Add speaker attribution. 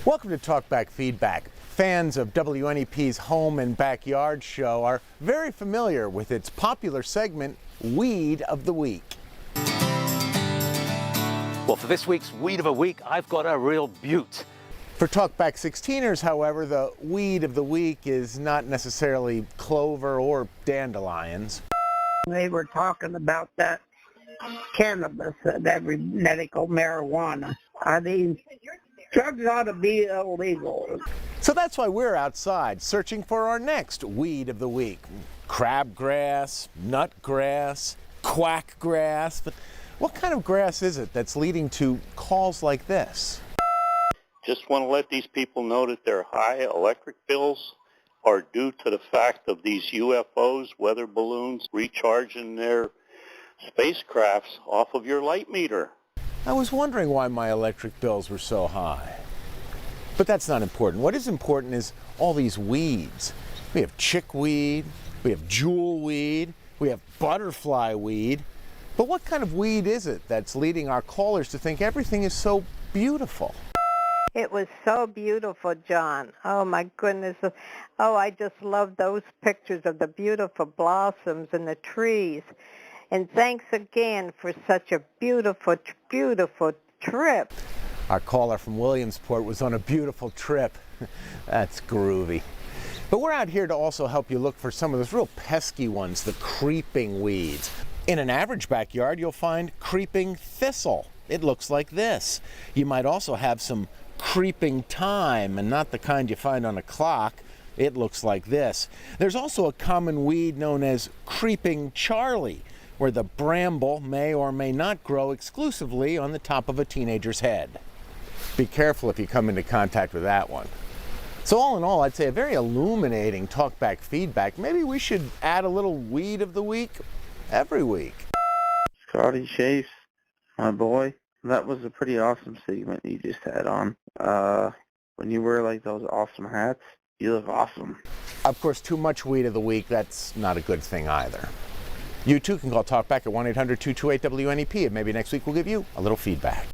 Speaker 1: Welcome to Talkback Feedback. Fans of WNEP's Home and Backyard show are very familiar with its popular segment, Weed of the Week.
Speaker 2: Well, for this week's Weed of the Week, I've got a real beaut.
Speaker 1: For Talkback 16ers, however, the Weed of the Week is not necessarily clover or dandelions.
Speaker 3: They were talking about that cannabis, that medical marijuana. I mean, drugs ought to be illegal.
Speaker 1: So that's why we're outside searching for our next Weed of the Week. Crabgrass, nutgrass, quackgrass. But what kind of grass is it that's leading to calls like this?
Speaker 4: Just want to let these people know that their high electric bills are due to the fact of these UFOs, weather balloons, recharging their spacecrafts off of your light meter.
Speaker 1: I was wondering why my electric bills were so high. But that's not important. What is important is all these weeds. We have chickweed, we have jewelweed, we have butterfly weed. But what kind of weed is it that's leading our callers to think everything is so beautiful?
Speaker 5: It was so beautiful, John. Oh, my goodness. Oh, I just love those pictures of the beautiful blossoms and the trees. And thanks again for such a beautiful, beautiful trip.
Speaker 1: Our caller from Williamsport was on a beautiful trip. That's groovy. But we're out here to also help you look for some of those real pesky ones, the creeping weeds. In an average backyard, you'll find creeping thistle. It looks like this. You might also have some creeping thyme, and not the kind you find on a clock. It looks like this. There's also a common weed known as creeping Charlie, where the bramble may or may not grow exclusively on the top of a teenager's head. Be careful if you come into contact with that one. So all in all, I'd say a very illuminating Talkback Feedback. Maybe we should add a little Weed of the Week every week.
Speaker 6: Scotty Chase, my boy, that was a pretty awesome segment you just had on. When you wear like those awesome hats, you look awesome.
Speaker 1: Of course, too much Weed of the Week, that's not a good thing either. You too can call Talkback at 1-800-228-WNEP, and maybe next week we'll give you a little feedback.